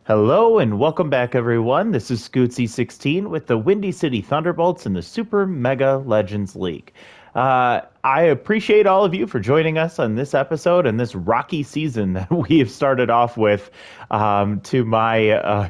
Hello and welcome back, everyone. This is Scootsy16 with the Windy City Thunderbolts in the Super Mega Legends League. I appreciate all of you for joining us on this episode and this rocky season that we have started off with to my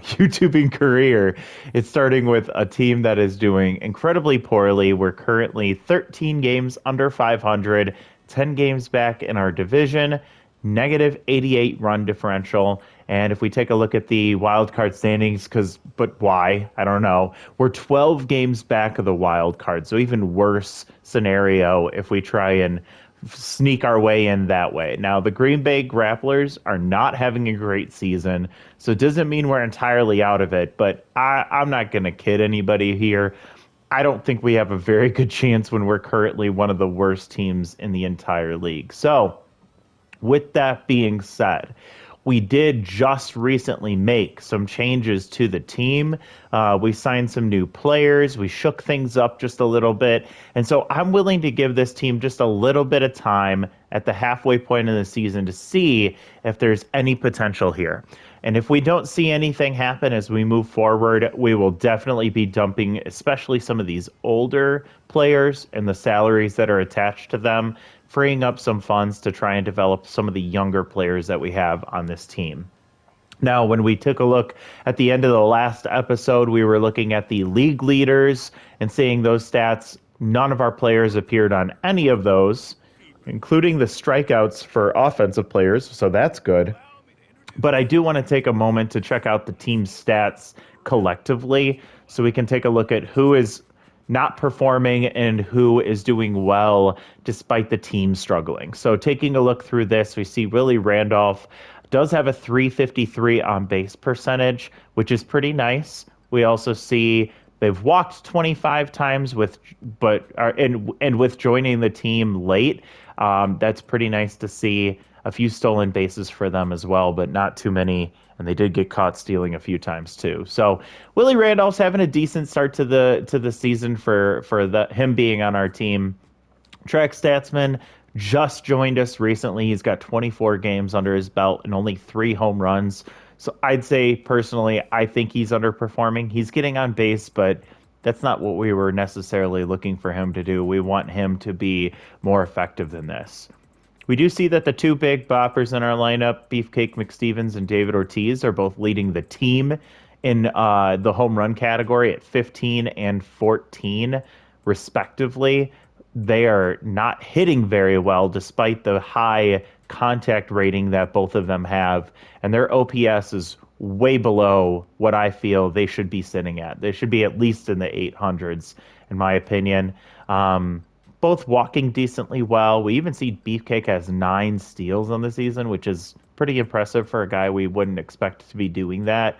YouTubing career. It's starting with a team that is doing incredibly poorly. We're currently 13 games under 500, 10 games back in our division, negative 88 run differential. And if we take a look at the wild card standings, but why? I don't know. We're 12 games back of the wild card, so even worse scenario if we try and sneak our way in that way. Now, the Green Bay Grapplers are not having a great season, so it doesn't mean we're entirely out of it, but I'm not going to kid anybody here. I don't think we have a very good chance when we're currently one of the worst teams in the entire league. So, with that being said, we did just recently make some changes to the team. We signed some new players. We shook things up just a little bit. And so I'm willing to give this team just a little bit of time at the halfway point of the season to see if there's any potential here. And if we don't see anything happen as we move forward, we will definitely be dumping, especially some of these older players and the salaries that are attached to them, freeing up some funds to try and develop some of the younger players that we have on this team. Now, when we took a look at the end of the last episode, we were looking at the league leaders and seeing those stats. None of our players appeared on any of those, including the strikeouts for offensive players, so that's good. But I do want to take a moment to check out the team's stats collectively so we can take a look at who is not performing and who is doing well despite the team struggling. So taking a look through this, we see Willie Randolph does have a 353 on base percentage, which is pretty nice. We also see they've walked 25 times and with joining the team late. That's pretty nice to see. A few stolen bases for them as well, but not too many. And they did get caught stealing a few times too. So Willie Randolph's having a decent start to the season for him being on our team. Track Statsman just joined us recently. He's got 24 games under his belt and only 3 home runs. So I'd say personally, I think he's underperforming. He's getting on base, but that's not what we were necessarily looking for him to do. We want him to be more effective than this. We do see that the two big boppers in our lineup, Beefcake McStevens and David Ortiz, are both leading the team in the home run category at 15 and 14, respectively. They are not hitting very well despite the high contact rating that both of them have, and their OPS is way below what I feel they should be sitting at. They should be at least in the 800s, in my opinion. Both walking decently well. We even see Beefcake has 9 steals on the season, which is pretty impressive for a guy we wouldn't expect to be doing that.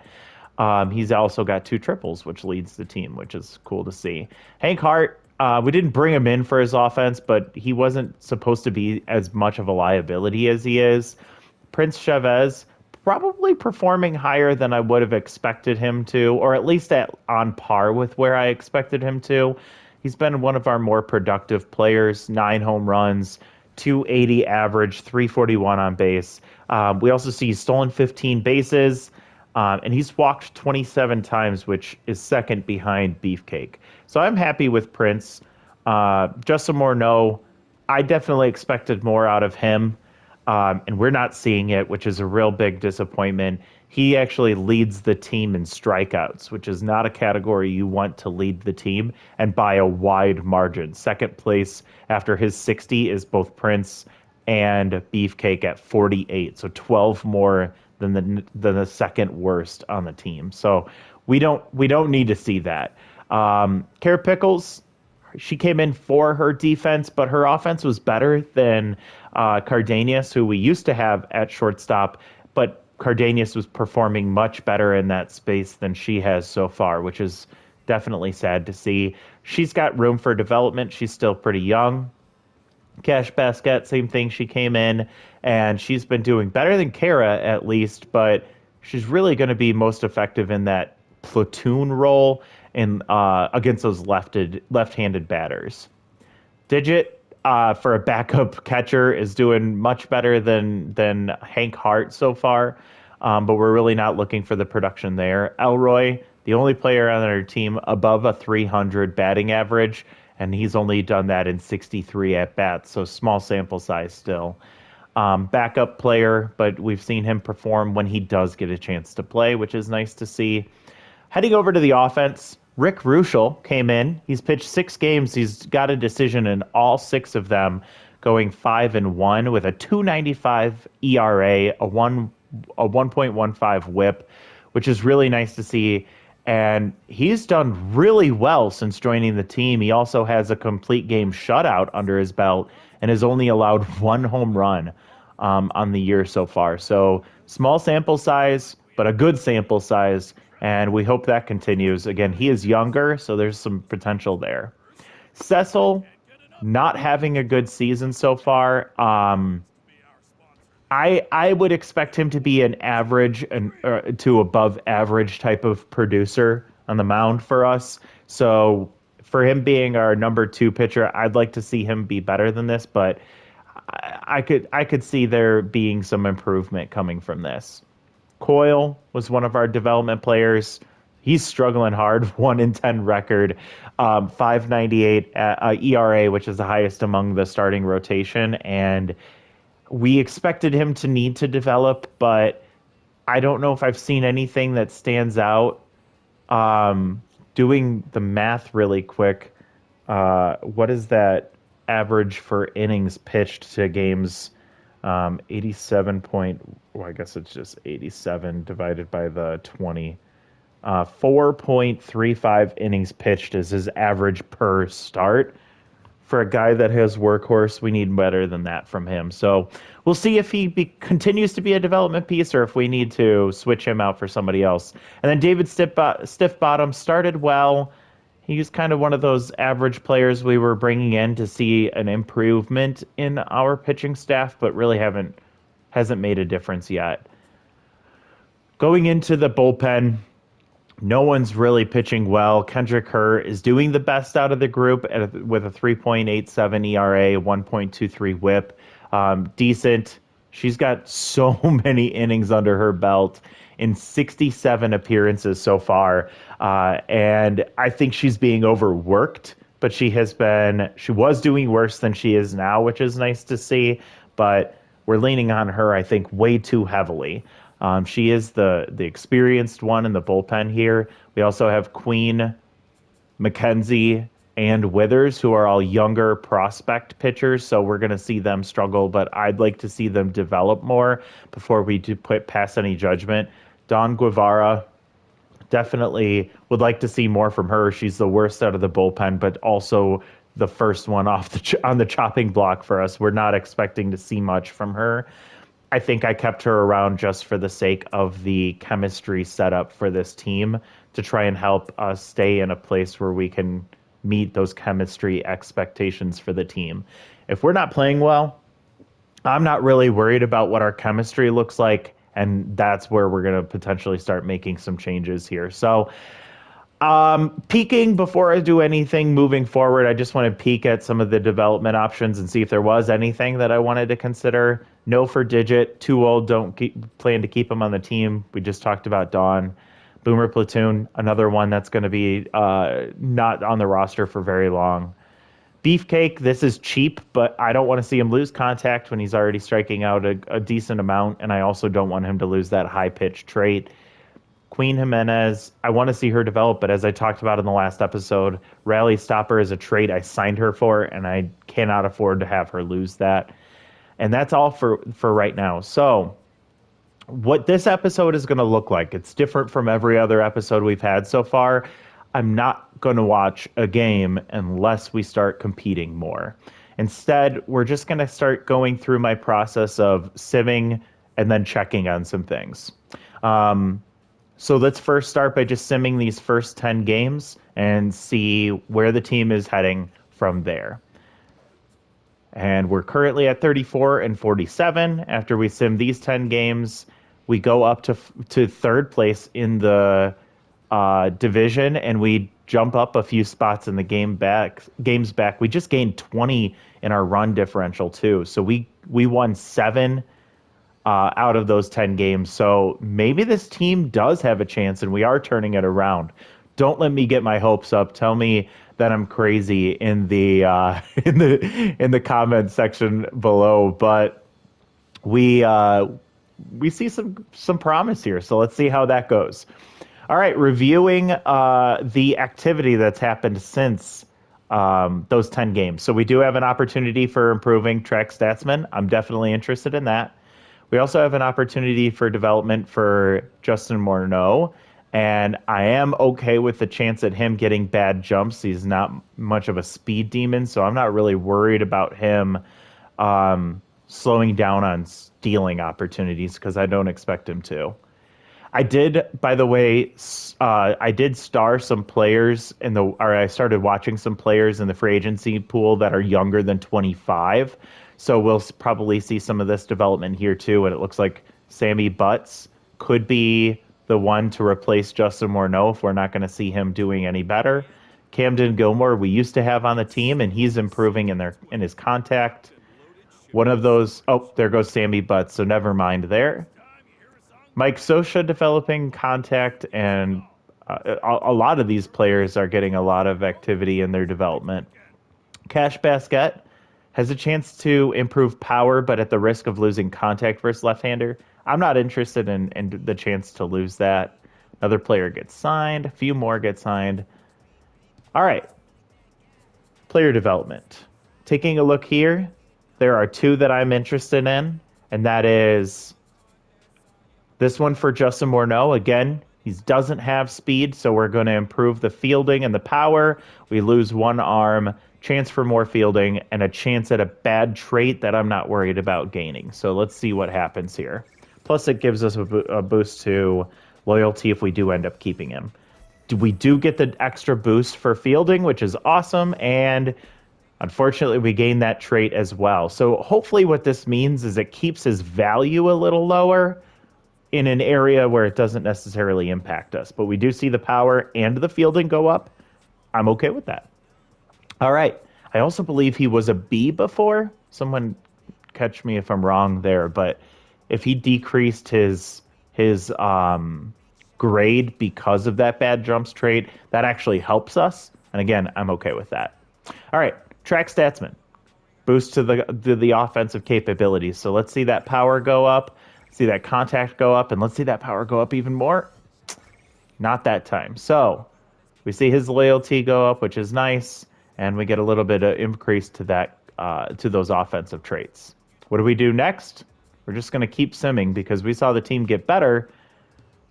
He's also got 2 triples, which leads the team, which is cool to see. Hank Hart, we didn't bring him in for his offense, but he wasn't supposed to be as much of a liability as he is. Prince Chavez, probably performing higher than I would have expected him to, or at least on par with where I expected him to. He's been one of our more productive players, 9 home runs, 280 average, 341 on base. We also see he's stolen 15 bases, and he's walked 27 times, which is second behind Beefcake. So I'm happy with Prince. Justin Morneau, I definitely expected more out of him, and we're not seeing it, which is a real big disappointment. He actually leads the team in strikeouts, which is not a category you want to lead the team, and by a wide margin. Second place after his 60 is both Prince and Beefcake at 48, so 12 more than the second worst on the team. So we don't need to see that. Kara Pickles, she came in for her defense, but her offense was better than Cardenas, who we used to have at shortstop, but Cardenas was performing much better in that space than she has so far, which is definitely sad to see. She's got room for development. She's still pretty young. Cash Basket, same thing. She came in and she's been doing better than Kara at least, but she's really going to be most effective in that platoon role in against those left-handed batters. Digit, for a backup catcher, is doing much better than Hank Hart so far. but we're really not looking for the production there. Elroy, the only player on our team above a 300 batting average, and he's only done that in 63 at bats, so small sample size still. Backup player, but we've seen him perform when he does get a chance to play, which is nice to see. Heading over to the offense, Rick Ruschel came in. He's pitched 6 games. He's got a decision in all 6 of them, going 5-1 with a 2.95 ERA, a 1.15 WHIP, which is really nice to see. And he's done really well since joining the team. He also has a complete game shutout under his belt and has only allowed 1 home run on the year so far. So small sample size, but a good sample size. And we hope that continues. Again, he is younger, so there's some potential there. Cecil, not having a good season so far. I would expect him to be an average and to above average type of producer on the mound for us. So for him being our number 2 pitcher, I'd like to see him be better than this, but I could see there being some improvement coming from this. Coyle was one of our development players. He's struggling hard, 1-10 record, 5.98 ERA, which is the highest among the starting rotation, and we expected him to need to develop, but I don't know if I've seen anything that stands out. Doing the math really quick, what is that average for innings pitched to games? 87 point, well, I guess it's just 87 divided by the 20. 4.35 innings pitched is his average per start. For a guy that has workhorse, we need better than that from him. So we'll see if continues to be a development piece or if we need to switch him out for somebody else. And then David Stiff-Bottom started well. He's kind of one of those average players we were bringing in to see an improvement in our pitching staff, but really hasn't made a difference yet. Going into the bullpen, no one's really pitching well. Kendrick Herr is doing the best out of the group with a 3.87 ERA, 1.23 WHIP. Decent. She's got so many innings under her belt in 67 appearances so far. And I think she's being overworked, but she was doing worse than she is now, which is nice to see. But we're leaning on her, I think, way too heavily. She is the experienced one in the bullpen here. We also have Queen, McKenzie, and Withers, who are all younger prospect pitchers, so we're going to see them struggle, but I'd like to see them develop more before we do pass any judgment. Dawn Guevara, definitely would like to see more from her. She's the worst out of the bullpen, but also the first one on the chopping block for us. We're not expecting to see much from her. I think I kept her around just for the sake of the chemistry setup for this team to try and help us stay in a place where we can meet those chemistry expectations for the team. If we're not playing well, I'm not really worried about what our chemistry looks like, and that's where we're going to potentially start making some changes here. So peeking before I do anything moving forward, I just want to peek at some of the development options and see if there was anything that I wanted to consider. No for Digit, too old, don't plan to keep him on the team. We just talked about Dawn. Boomer Platoon, another one that's going to be not on the roster for very long. Beefcake, this is cheap, but I don't want to see him lose contact when he's already striking out a decent amount, and I also don't want him to lose that high-pitch trait. Queen Jimenez, I want to see her develop, but as I talked about in the last episode, Rally Stopper is a trait I signed her for, and I cannot afford to have her lose that. And that's all for right now. So what this episode is going to look like, it's different from every other episode we've had so far. I'm not going to watch a game unless we start competing more. Instead, we're just going to start going through my process of simming and then checking on some things. So let's first start by just simming these first 10 games and see where the team is heading from there. And we're currently at 34 and 47. After we sim these 10 games, we go up to third place in the division, and we jump up a few spots in the games back. We just gained 20 in our run differential too. So we won 7 out of those 10 games. So maybe this team does have a chance and we are turning it around. Don't let me get my hopes up. Tell me that I'm crazy in the in the comment section below. But we uh, we see some promise here. So let's see how that goes. All right, reviewing the activity that's happened since those 10 games. So we do have an opportunity for improving track statsman. I'm definitely interested in that. We also have an opportunity for development for Justin Morneau, and I am okay with the chance at him getting bad jumps. He's not much of a speed demon, so I'm not really worried about him slowing down on stealing opportunities because I don't expect him to. I did, by the way, I did star some players or I started watching some players in the free agency pool that are younger than 25. So we'll probably see some of this development here too. And it looks like Sammy Butts could be the one to replace Justin Morneau if we're not going to see him doing any better. Camden Gilmore, we used to have on the team, and he's improving in his contact. One of those, oh, there goes Sammy Butts. So never mind there. Mike Sosha developing contact, and a lot of these players are getting a lot of activity in their development. Cash Basket has a chance to improve power, but at the risk of losing contact versus left-hander. I'm not interested in the chance to lose that. Another player gets signed. A few more get signed. All right. Player development. Taking a look here, there are two that I'm interested in, and that is this one for Justin Morneau. Again, he doesn't have speed, so we're going to improve the fielding and the power. We lose one arm, chance for more fielding, and a chance at a bad trait that I'm not worried about gaining. So let's see what happens here. Plus, it gives us a boost to loyalty if we do end up keeping him. We do get the extra boost for fielding, which is awesome, and unfortunately, we gain that trait as well. So hopefully what this means is it keeps his value a little lower in an area where it doesn't necessarily impact us. But we do see the power and the fielding go up. I'm okay with that. All right. I also believe he was a B before. Someone catch me if I'm wrong there, but if he decreased his grade because of that bad jumps trait, that actually helps us. And again, I'm okay with that. All right, track statsman. Boost to the offensive capabilities. So let's see that power go up. See that contact go up, and let's see that power go up even more. Not that time. So we see his loyalty go up, which is nice, and we get a little bit of increase to that to those offensive traits. What do we do next? We're just going to keep simming because we saw the team get better,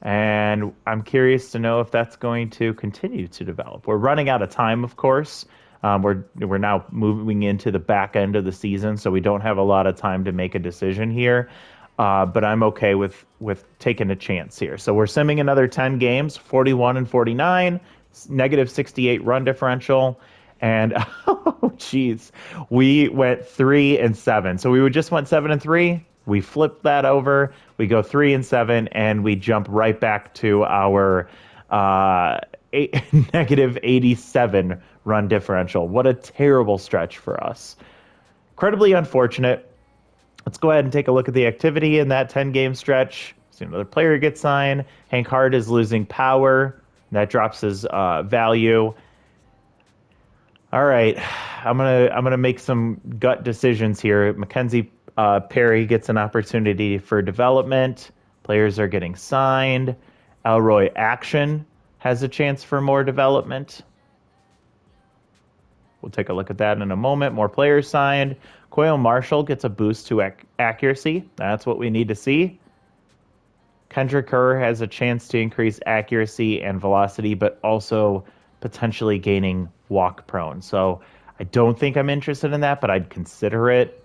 and I'm curious to know if that's going to continue to develop. We're running out of time, of course. We're now moving into the back end of the season, so we don't have a lot of time to make a decision here. But I'm okay with taking a chance here. So we're simming another 10 games, 41 and 49, negative 68 run differential, and oh geez, we went 3 and 7. So we just went 7 and 3. We flipped that over. We go 3 and 7, and we jump right back to our negative 87 run differential. What a terrible stretch for us. Incredibly unfortunate. Let's go ahead and take a look at the activity in that 10-game stretch. See another player gets signed. Hank Hart is losing power. That drops his value. All right, I'm gonna make some gut decisions here. Mackenzie Perry gets an opportunity for development. Players are getting signed. Elroy Action has a chance for more development. We'll take a look at that in a moment. More players signed. Coyle Marshall gets a boost to accuracy. That's what we need to see. Kendrick Kerr has a chance to increase accuracy and velocity, but also potentially gaining walk prone. So I don't think I'm interested in that, but I'd consider it.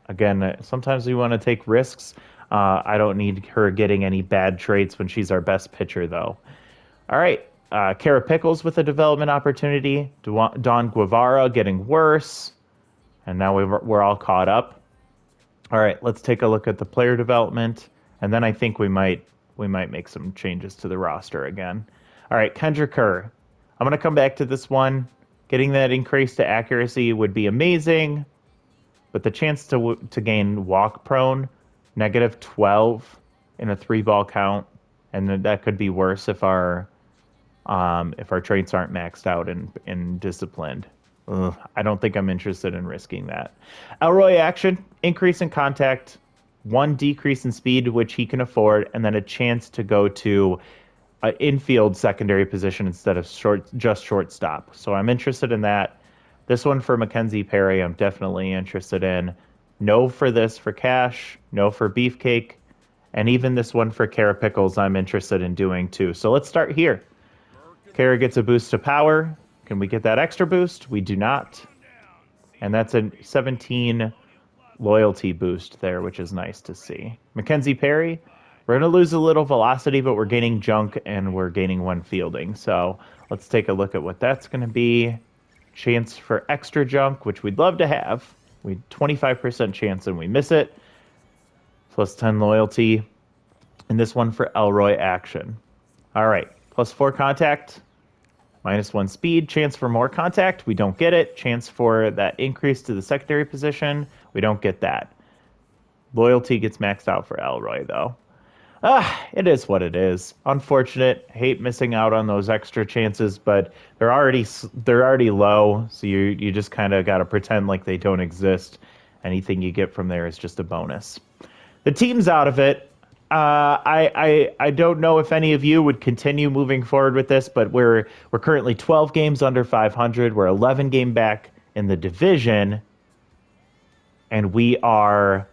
Again, sometimes we want to take risks. I don't need her getting any bad traits when she's our best pitcher, though. All right. Kara Pickles with a development opportunity. Don Guevara getting worse. And now we're all caught up. All right, let's take a look at the player development, and then I think we might make some changes to the roster again. All right, Kendrick Kerr. I'm going to come back to this one. Getting that increase to accuracy would be amazing, but the chance to gain walk prone -12 in a 3-ball count, and then that could be worse if our traits aren't maxed out and disciplined. Ugh, I don't think I'm interested in risking that. Elroy action, increase in contact, 1 decrease in speed, which he can afford, and then a chance to go to an infield secondary position instead of just shortstop. So I'm interested in that. This one for Mackenzie Perry, I'm definitely interested in. No for this for Cash, no for Beefcake, and even this one for Kara Pickles, I'm interested in doing too. So let's start here. Kara gets a boost to power. Can we get that extra boost? We do not. And that's a 17 loyalty boost there, which is nice to see. Mackenzie Perry, we're going to lose a little velocity, but we're gaining junk and we're gaining 1 fielding. So let's take a look at what that's going to be. Chance for extra junk, which we'd love to have. We 25% chance and we miss it. Plus 10 loyalty. And this one for Elroy action. All right. Plus 4 contact. -1 speed, chance for more contact, we don't get it. Chance for that increase to the secondary position, we don't get that. Loyalty gets maxed out for Elroy, though. It is what it is. Unfortunate. Hate missing out on those extra chances, but they're already low, so you just kind of got to pretend like they don't exist. Anything you get from there is just a bonus. The team's out of it. I don't know if any of you would continue moving forward with this, but we're currently 12 games under 500. We're 11 game back in the division, and we are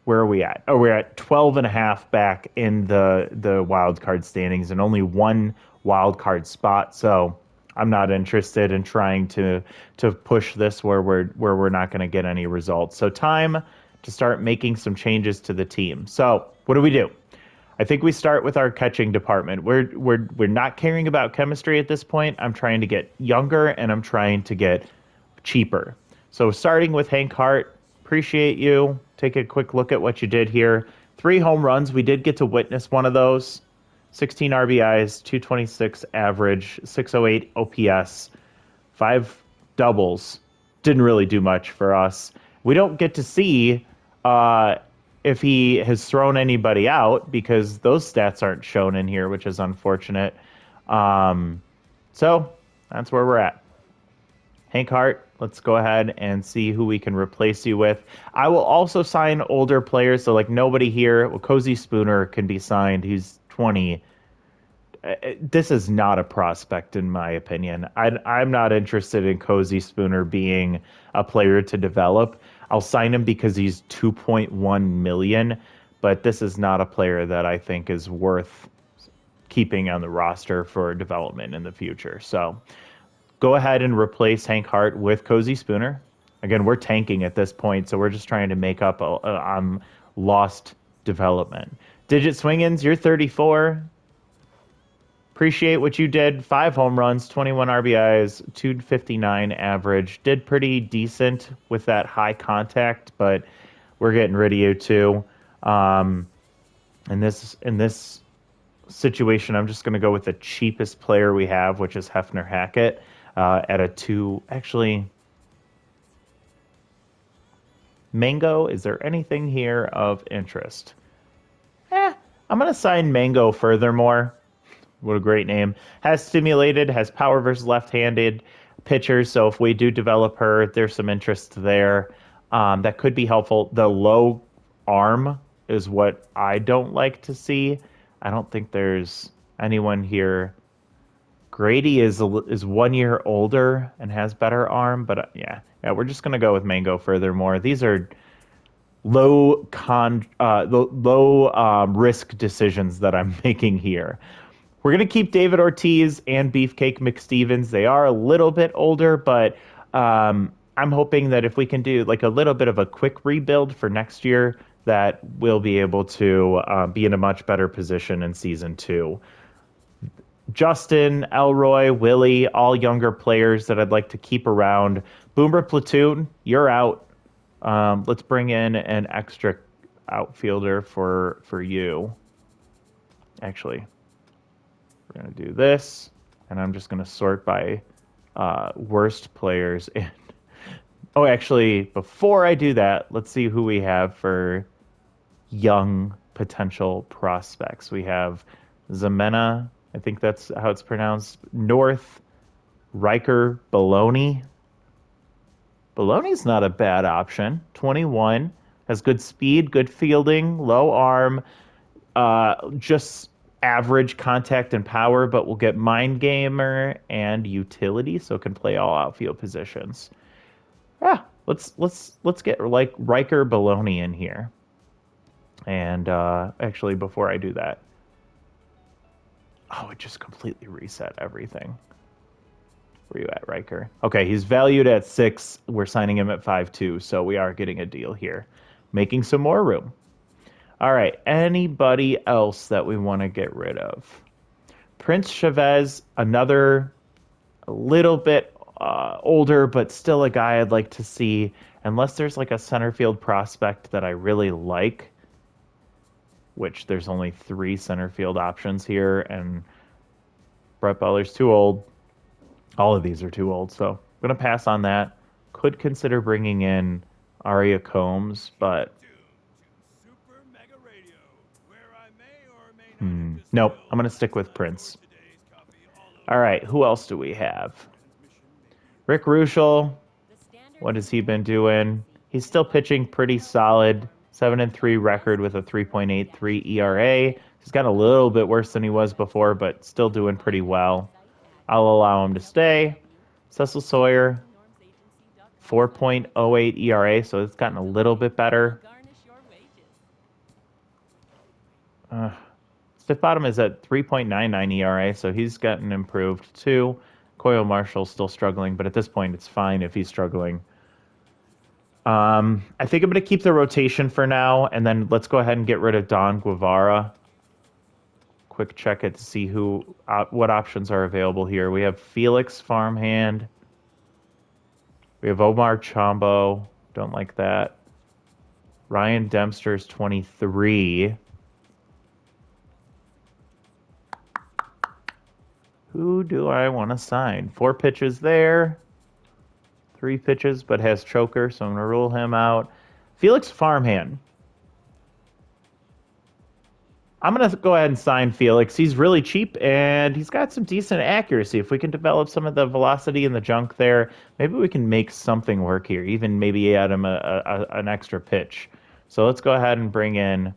where are we at? Oh, we're at 12 and a half back in the wild card standings and only 1 wild card spot. So I'm not interested in trying to push this where we're not going to get any results. So time to start making some changes to the team. So what do? I think we start with our catching department. We're not caring about chemistry at this point. I'm trying to get younger and I'm trying to get cheaper. So starting with Hank Hart, appreciate you. Take a quick look at what you did here. 3 home runs. We did get to witness one of those. 16 RBIs, 226 average, 608 OPS, 5 doubles. Didn't really do much for us. We don't get to see if he has thrown anybody out because those stats aren't shown in here, which is unfortunate. So that's where we're at. Hank Hart, let's go ahead and see who we can replace you with. I will also sign older players, so like nobody here. Well, Cozy Spooner can be signed. He's 20. This is not a prospect, in my opinion. I'm not interested in Cozy Spooner being a player to develop. I'll sign him because he's 2.1 million, but this is not a player that I think is worth keeping on the roster for development in the future. So go ahead and replace Hank Hart with Cozy Spooner. Again, we're tanking at this point, so we're just trying to make up on lost development. Digit Swingins, you're 34. Appreciate what you did. 5 home runs, 21 RBIs, 259 average. Did pretty decent with that high contact, but we're getting rid of you too. In this situation, I'm just going to go with the cheapest player we have, which is Hefner Hackett, at a 2. Actually, Mango, is there anything here of interest? I'm going to sign Mango furthermore. What a great name. Has stimulated, has power versus left-handed pitchers. So if we do develop her, there's some interest there. That could be helpful. The low arm is what I don't like to see. I don't think there's anyone here. Grady is 1 year older and has better arm, but yeah, we're just gonna go with Mango furthermore. These are low risk decisions that I'm making here. We're gonna keep David Ortiz and Beefcake McStevens. They are a little bit older, but I'm hoping that if we can do like a little bit of a quick rebuild for next year, that we'll be able to be in a much better position in season 2. Justin, Elroy, Willie, all younger players that I'd like to keep around. Boomer Platoon, you're out. Let's bring in an extra outfielder for you. Actually, we're going to do this, and I'm just going to sort by worst players and Oh, actually, before I do that, let's see who we have for young potential prospects. We have Zemena, I think that's how it's pronounced. North Riker Baloney. Baloney's not a bad option. 21, has good speed, good fielding, low arm, just average contact and power, but will get mind gamer and utility, so can play all outfield positions. Yeah, let's get like Riker Baloney in here. And actually, before I do that, oh, it just completely reset everything. Where you at, Riker? Okay, he's valued at 6. We're signing him at 5.2, so we are getting a deal here, making some more room. All right, anybody else that we want to get rid of? Prince Chavez, another a little bit older, but still a guy I'd like to see, unless there's like a center field prospect that I really like, which there's only 3 center field options here, and Brett Butler's too old. All of these are too old, so I'm going to pass on that. Could consider bringing in Aria Combs, but nope, I'm going to stick with Prince. All right, who else do we have? Rick Ruschel, what has he been doing? He's still pitching pretty solid. 7-3 record with a 3.83 ERA. He's got a little bit worse than he was before, but still doing pretty well. I'll allow him to stay. Cecil Sawyer, 4.08 ERA, so it's gotten a little bit better. Stiff Bottom is at 3.99 ERA, so he's gotten improved too. Coyle Marshall's still struggling, but at this point, it's fine if he's struggling. I think I'm going to keep the rotation for now, and then let's go ahead and get rid of Don Guevara. Quick check it to see what options are available here. We have Felix Farmhand. We have Omar Chambo. Don't like that. Ryan Dempster's 23. Who do I want to sign? 4 pitches there. 3 pitches, but has choker, so I'm going to rule him out. Felix Farmhand. I'm going to go ahead and sign Felix. He's really cheap, and he's got some decent accuracy. If we can develop some of the velocity and the junk there, maybe we can make something work here, even maybe add him an extra pitch. So let's go ahead and bring in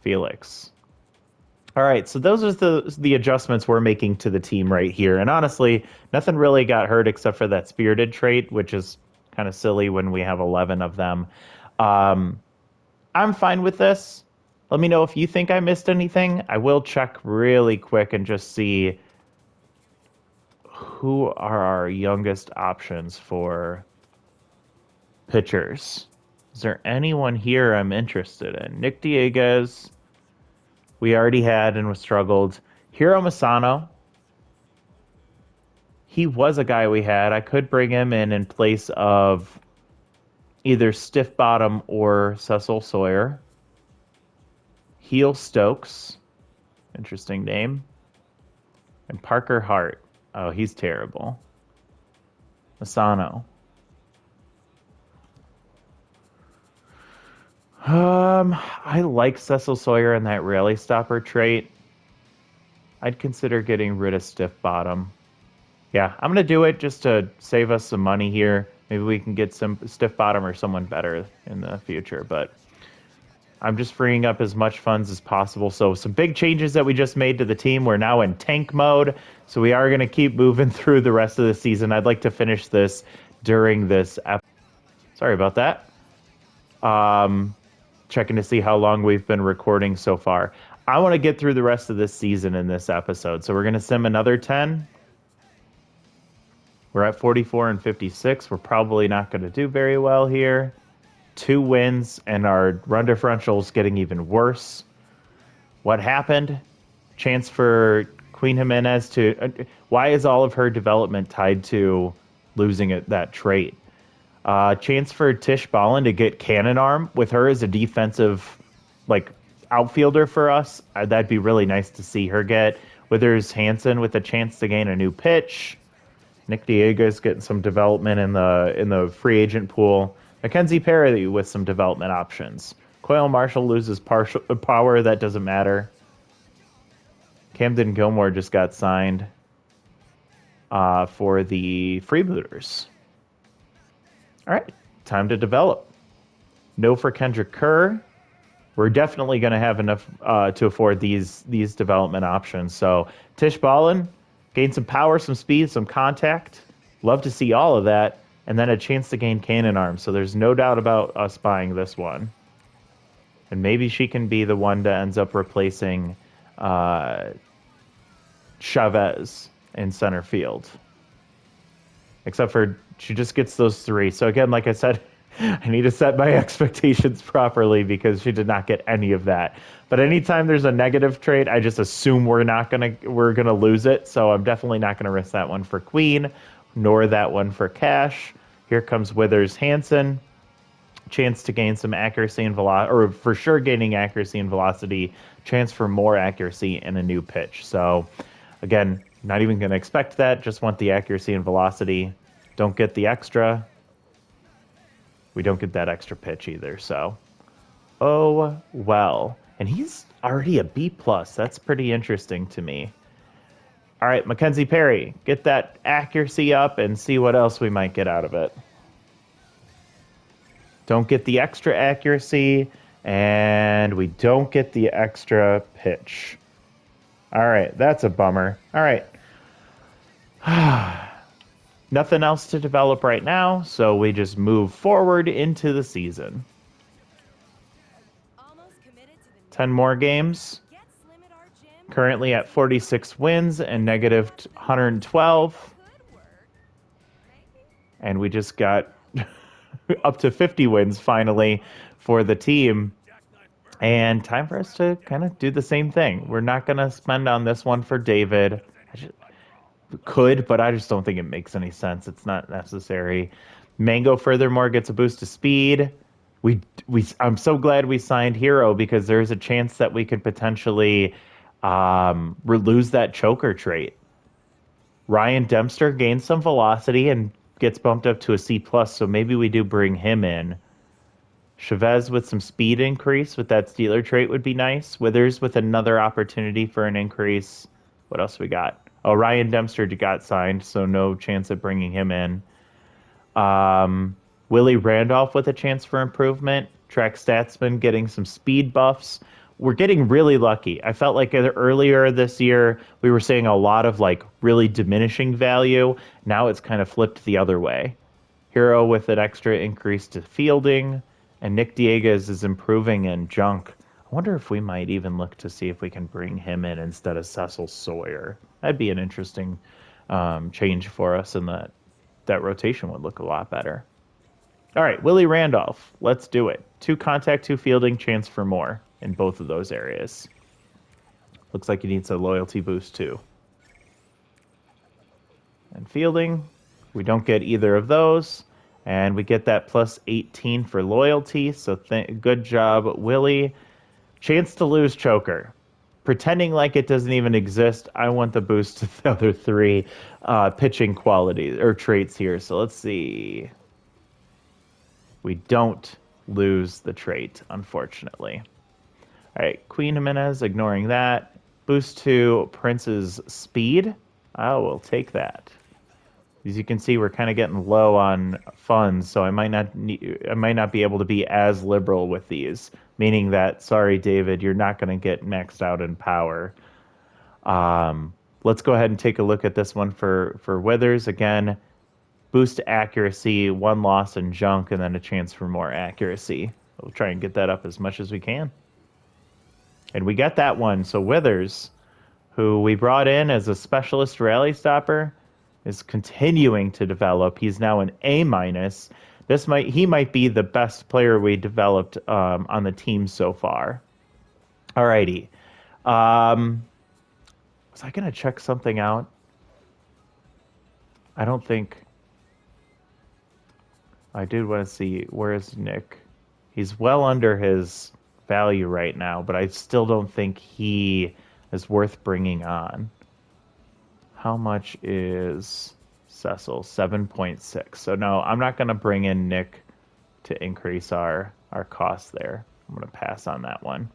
Felix. All right, so those are the adjustments we're making to the team right here. And honestly, nothing really got hurt except for that spirited trait, which is kind of silly when we have 11 of them. I'm fine with this. Let me know if you think I missed anything. I will check really quick and just see who are our youngest options for pitchers. Is there anyone here I'm interested in? Nick Dieguez, we already had and was struggled. Hiro Masano, he was a guy we had. I could bring him in place of either Stiff Bottom or Cecil Sawyer. Heel Stokes, interesting name. And Parker Hart. Oh, he's terrible. Masano. I like Cecil Sawyer and that rally stopper trait. I'd consider getting rid of Stiff Bottom. Yeah, I'm gonna do it just to save us some money here. Maybe we can get some Stiff Bottom or someone better in the future, but I'm just freeing up as much funds as possible. So some big changes that we just made to the team. We're now in tank mode, so we are going to keep moving through the rest of the season. I'd like to finish this during this episode. Sorry about that. Checking to see how long we've been recording so far. I want to get through the rest of this season in this episode, so we're going to sim another 10. We're at 44 and 56. We're probably not going to do very well here. 2 wins, and our run differential's getting even worse. What happened? Chance for Queen Jimenez to... why is all of her development tied to losing that trait? Chance for Tish Ballin to get cannon arm with her as a defensive outfielder for us. That'd be really nice to see her get. Withers Hansen with a chance to gain a new pitch. Nick Diego's getting some development in the free agent pool. Mackenzie Perry with some development options. Coyle Marshall loses partial power. That doesn't matter. Camden Gilmore just got signed for the Freebooters. All right, time to develop. No for Kendrick Kerr. We're definitely going to have enough to afford these development options. So Tish Ballin, gain some power, some speed, some contact. Love to see all of that. And then a chance to gain cannon arms. So there's no doubt about us buying this one. And maybe she can be the one that ends up replacing Chavez in center field. Except for she just gets those three. So again, like I said, I need to set my expectations properly because she did not get any of that. But anytime there's a negative trade, I just assume we're gonna lose it. So I'm definitely not gonna risk that one for Queen, nor that one for Cash. Here comes Withers Hansen. Chance to gain some accuracy and velocity, or for sure gaining accuracy and velocity. Chance for more accuracy in a new pitch. So again, not even gonna expect that. Just want the accuracy and velocity. Don't get the extra. We don't get that extra pitch either, so. Oh, well. And he's already a B+. That's pretty interesting to me. All right, Mackenzie Perry, get that accuracy up and see what else we might get out of it. Don't get the extra accuracy, and we don't get the extra pitch. All right, that's a bummer. All right. Nothing else to develop right now, so we just move forward into the season. 10 more games. Currently at 46 wins and negative 112. And we just got up to 50 wins finally for the team. And time for us to kind of do the same thing. We're not going to spend on this one for David. Could, but I just don't think it makes any sense. It's not necessary. Mango furthermore gets a boost to speed. I'm so glad we signed Hero because there's a chance that we could potentially lose that choker trait. Ryan Dempster gains some velocity and gets bumped up to a C+, so maybe we do bring him in. Chavez with some speed increase with that Steeler trait would be nice. Withers with another opportunity for an increase. What else we got? Oh, Ryan Dempster got signed, so no chance of bringing him in. Willie Randolph with a chance for improvement. Track Statsman getting some speed buffs. We're getting really lucky. I felt like earlier this year we were seeing a lot of like really diminishing value. Now it's kind of flipped the other way. Hero with an extra increase to fielding, and Nick Dieguez is improving in junk. I wonder if we might even look to see if we can bring him in instead of Cecil Sawyer. That'd be an interesting change for us, and that rotation would look a lot better. All right, Willie Randolph. Let's do it. 2 contact, 2 fielding, chance for more in both of those areas. Looks like he needs a loyalty boost too. And fielding, we don't get either of those. And we get that plus 18 for loyalty. So good job, Willie. Chance to lose choker. Pretending like it doesn't even exist. I want the boost to the other 3 pitching qualities or traits here. So let's see. We don't lose the trait, unfortunately. All right, Queen Jimenez, ignoring that. Boost to Prince's speed. I will take that. As you can see, we're kind of getting low on funds, so I might not be able to be as liberal with these. Meaning that, sorry, David, you're not going to get maxed out in power. Let's go ahead and take a look at this one for Withers again. Boost accuracy, 1 loss in junk, and then a chance for more accuracy. We'll try and get that up as much as we can. And we got that one. So Withers, who we brought in as a specialist rally stopper, is continuing to develop. He's now an A-. He might be the best player we developed on the team so far. Alrighty. Was I going to check something out? I don't think... I did want to see, where's Nick? He's well under his value right now, but I still don't think he is worth bringing on. How much is Cecil, 7.6. So no, I'm not going to bring in Nick to increase our cost there. I'm going to pass on that one.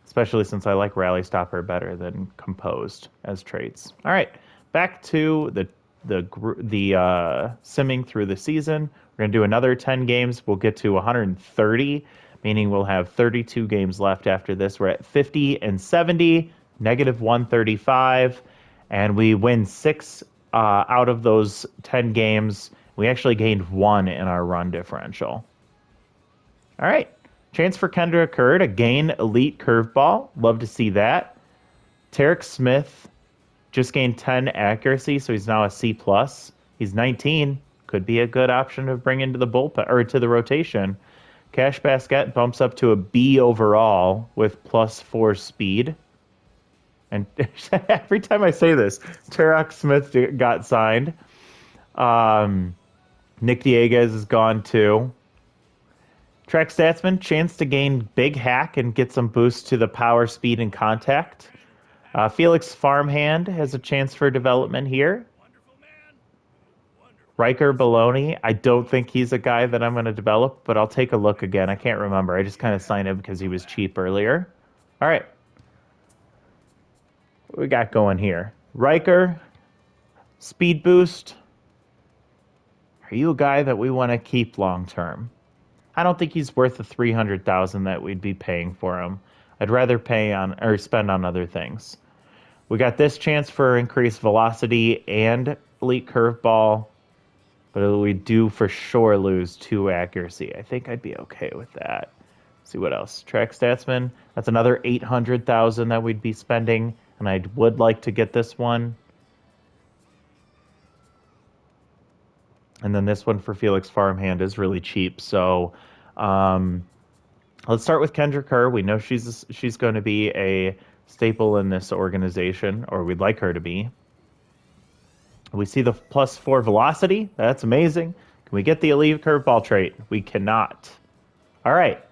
Especially since I like Rally Stopper better than Composed as traits. All right, back to the simming through the season. We're going to do another 10 games. We'll get to 130, meaning we'll have 32 games left after this. We're at 50 and 70, negative 135, and we win 6 out of those 10 games. We actually gained 1 in our run differential. All right. Chance for Kendra occurred. A gain elite curveball. Love to see that. Tarek Smith just gained 10 accuracy, so he's now a C plus. He's 19. Could be a good option to bring into the bullpen or to the rotation. Cash Basket bumps up to a B overall with +4 speed. And every time I say this, Tarek Smith got signed. Nick Dieguez is gone too. Track Statsman, chance to gain big hack and get some boost to the power, speed, and contact. Felix Farmhand has a chance for development here. Riker Baloney, I don't think he's a guy that I'm going to develop, but I'll take a look again. I can't remember. I just kind of signed him because he was cheap earlier. All right. What we got going here? Riker, speed boost. Are you a guy that we want to keep long term? I don't think he's worth the 300,000 that we'd be paying for him. I'd rather pay on or spend on other things. We got this chance for increased velocity and elite curveball, but we do for sure lose 2 accuracy. I think I'd be okay with that. Let's see what else. Track Statsman, that's another 800,000 that we'd be spending, and I would like to get this one. And then this one for Felix Farmhand is really cheap. So let's start with Kendra Kerr. We know she's going to be a staple in this organization, or we'd like her to be. We see the +4 velocity. That's amazing. Can we get the elite curveball trait? We cannot. All right.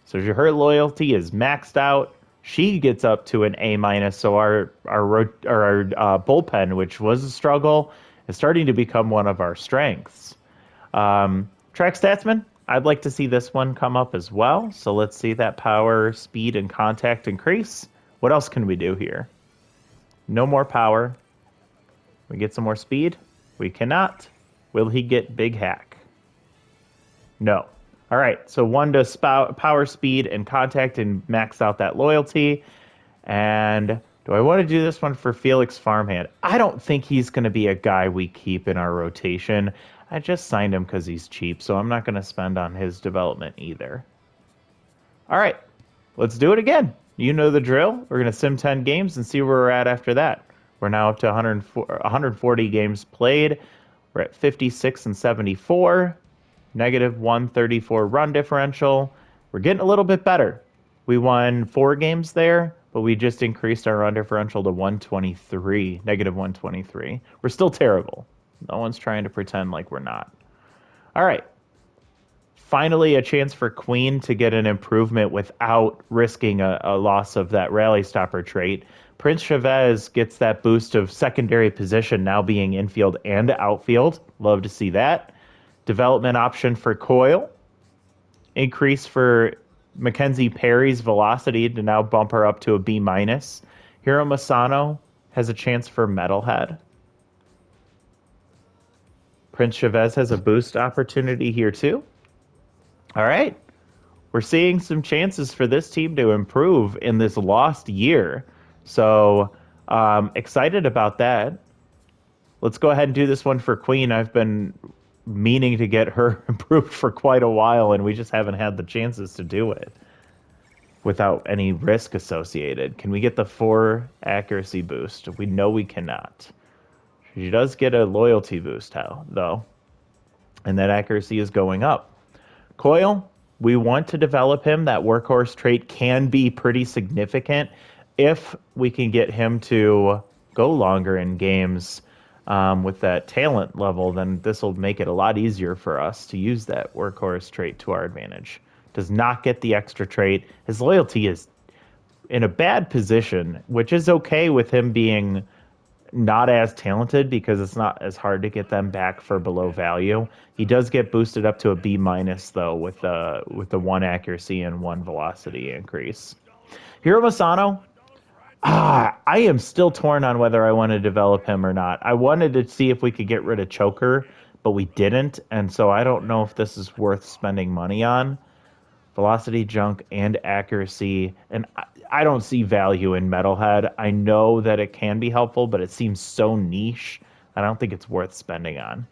So her loyalty is maxed out. She gets up to an A-. So our bullpen, which was a struggle, is starting to become one of our strengths. Track Statsman, I'd like to see this one come up as well. So let's see that power, speed, and contact increase. What else can we do here? No more power. We get some more speed? We cannot. Will he get big hack? No. All right, so 1 to power, speed, and contact and max out that loyalty. And do I want to do this one for Felix Farmhand? I don't think he's going to be a guy we keep in our rotation. I just signed him because he's cheap, so I'm not going to spend on his development either. All right, let's do it again. You know the drill. We're going to sim 10 games and see where we're at after that. We're now up to 140 games played. We're at 56 and 74, negative 134 run differential. We're getting a little bit better. We won 4 games there, but we just increased our run differential to 123, negative 123. We're still terrible. No one's trying to pretend like we're not. All right. Finally, a chance for Queen to get an improvement without risking a loss of that rally stopper trait. Prince Chavez gets that boost of secondary position now being infield and outfield. Love to see that. Development option for Coyle. Increase for Mackenzie Perry's velocity to now bump her up to a B-. Hiro Masano has a chance for Metalhead. Prince Chavez has a boost opportunity here too. All right. We're seeing some chances for this team to improve in this lost year. So excited about that. Let's go ahead and do this one for Queen. I've been meaning to get her improved for quite a while, and we just haven't had the chances to do it without any risk associated. Can we get the 4 accuracy boost? We know we cannot. She does get a loyalty boost, though, and that accuracy is going up. Coyle, we want to develop him. That workhorse trait can be pretty significant if we can get him to go longer in games with that talent level. Then this will make it a lot easier for us to use that workhorse trait to our advantage. Does not get the extra trait. His loyalty is in a bad position, which is okay with him being not as talented because it's not as hard to get them back for below value. He does get boosted up to a B minus though with the 1 accuracy and 1 velocity increase. Hiro Masano, I am still torn on whether I want to develop him or not. I wanted to see if we could get rid of Choker, but we didn't, and so I don't know if this is worth spending money on. Velocity, junk, and accuracy, and I don't see value in Metalhead. I know that it can be helpful, but it seems so niche. I don't think it's worth spending on.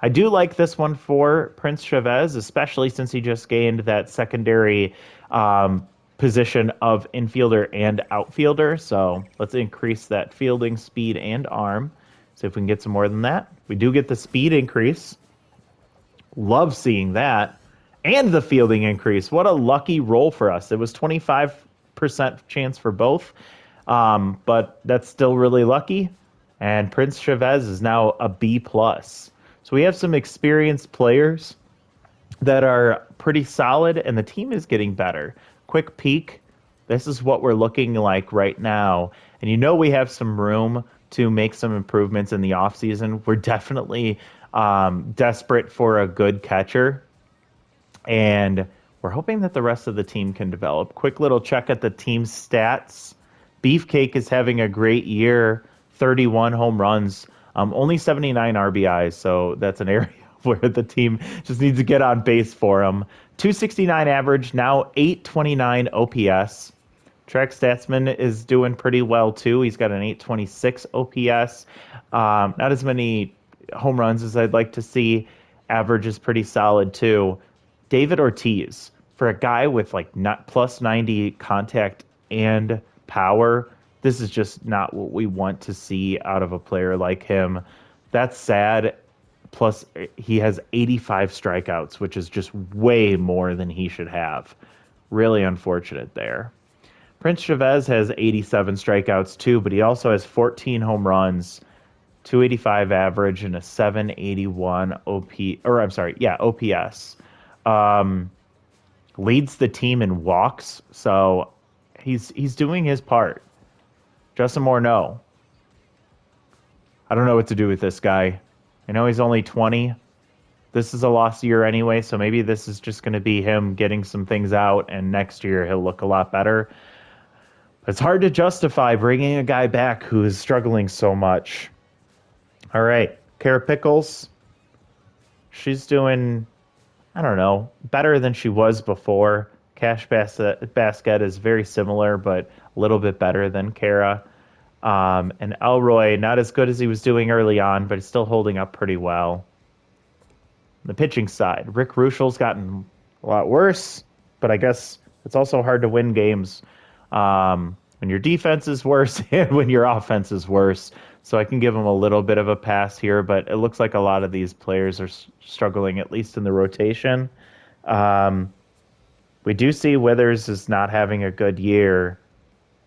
I do like this one for Prince Chavez, especially since he just gained that secondary position of infielder and outfielder. So let's increase that fielding speed and arm. See if we can get some more than that. We do get the speed increase. Love seeing that. And the fielding increase. What a lucky roll for us. It was 25% chance for both, but that's still really lucky. And Prince Chavez is now a B plus. So we have some experienced players that are pretty solid, and the team is getting better. Quick peek. This is what we're looking like right now. And you know we have some room to make some improvements in the offseason. We're definitely desperate for a good catcher. And we're hoping that the rest of the team can develop. Quick little check at the team's stats. Beefcake is having a great year, 31 home runs, only 79 RBIs, so that's an area where the team just needs to get on base for him. 269 average, now 829 OPS. Track Statsman is doing pretty well, too. He's got an 826 OPS. Not as many home runs as I'd like to see. Average is pretty solid, too. David Ortiz, for a guy with like not plus 90 contact and power, this is just not what we want to see out of a player like him. That's sad. Plus, he has 85 strikeouts, which is just way more than he should have. Really unfortunate there. Prince Chavez has 87 strikeouts too, but he also has 14 home runs, 285 average, and a 781 OPS. Leads the team in walks, so he's doing his part. Justin Morneau. I don't know what to do with this guy. I know he's only 20. This is a lost year anyway, so maybe this is just going to be him getting some things out, and next year he'll look a lot better. It's hard to justify bringing a guy back who is struggling so much. All right, Kara Pickles. She's doing, I don't know, better than she was before. Cash Basket is very similar, but a little bit better than Kara. And Elroy, not as good as he was doing early on, but he's still holding up pretty well. On the pitching side, Rick Ruschel's gotten a lot worse, but I guess it's also hard to win games when your defense is worse and when your offense is worse. So I can give him a little bit of a pass here, but it looks like a lot of these players are struggling, at least in the rotation. We do see Withers is not having a good year.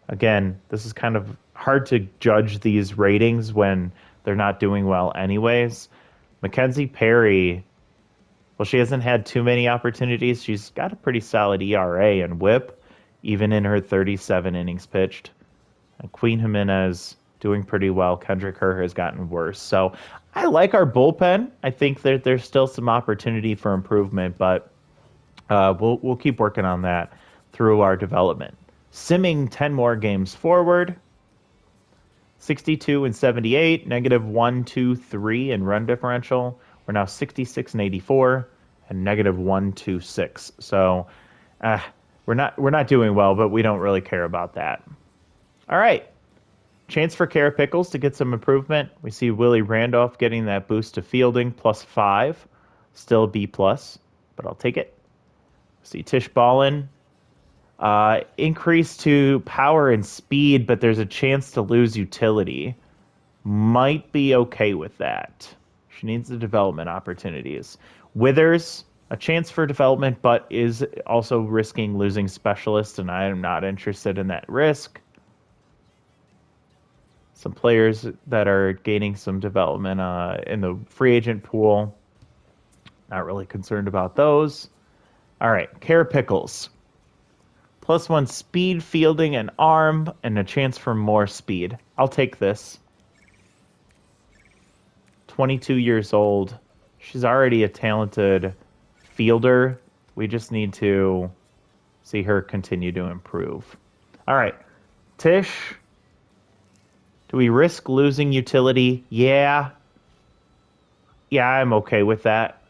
Again, this is kind of hard to judge these ratings when they're not doing well anyways. Mackenzie Perry, well, she hasn't had too many opportunities. She's got a pretty solid ERA and whip, even in her 37 innings pitched. And Queen Jimenez doing pretty well. Kendrick Herr has gotten worse. So I like our bullpen. I think that there's still some opportunity for improvement, but we'll keep working on that through our development. Simming 10 more games forward. 62 and 78, negative 123 in run differential. We're now 66 and 84 and negative 126. So we're not doing well, but we don't really care about that. All right. Chance for Kara Pickles to get some improvement. We see Willie Randolph getting that boost to fielding, +5. Still B+, but I'll take it. See Tish Ballin. Increase to power and speed, but there's a chance to lose utility. Might be okay with that. She needs the development opportunities. Withers, a chance for development, but is also risking losing specialist, and I am not interested in that risk. Some players that are gaining some development in the free agent pool. Not really concerned about those. All right, Kara Pickles. +1 speed, fielding, and arm, and a chance for more speed. I'll take this. 22 years old. She's already a talented fielder. We just need to see her continue to improve. All right. Tish, do we risk losing utility? Yeah. Yeah, I'm okay with that.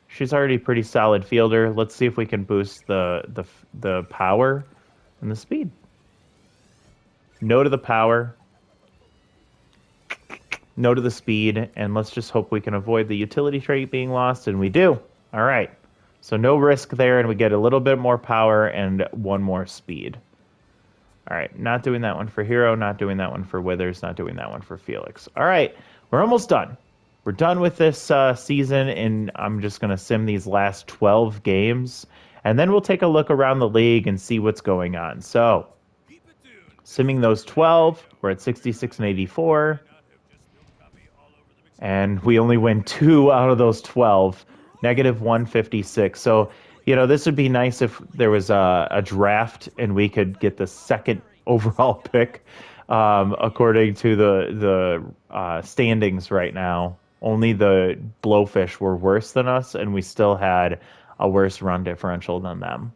She's already a pretty solid fielder. Let's see if we can boost the power and the speed. No to the power, no to the speed, and let's just hope we can avoid the utility trait being lost, and we do. All right. So no risk there, and we get a little bit more power and one more speed. All right, not doing that one for Hero, not doing that one for Withers, not doing that one for Felix. All right, we're almost done. We're done with this season, and I'm just going to sim these last 12 games, and then we'll take a look around the league and see what's going on. So, simming those 12, we're at 66 and 84, and we only win 2 out of those 12, negative 156. So, this would be nice if there was a draft and we could get the second overall pick, according to the standings right now. Only the Blowfish were worse than us, and we still had a worse run differential than them.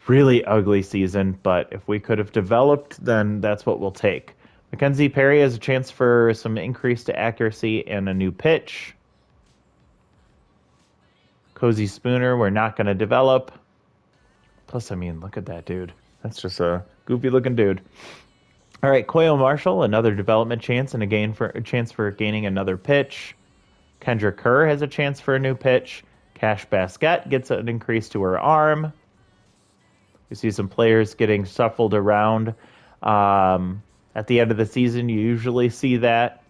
Really ugly season, but if we could have developed, then that's what we'll take. Mackenzie Perry has a chance for some increased accuracy and a new pitch. Cozy Spooner, we're not going to develop. Plus, I mean, look at that dude. That's just a goofy looking dude. All right, Coyle Marshall, another development chance and a chance for gaining another pitch. Kendra Kerr has a chance for a new pitch. Cash Basket gets an increase to her arm. We see some players getting shuffled around. At the end of the season, you usually see that.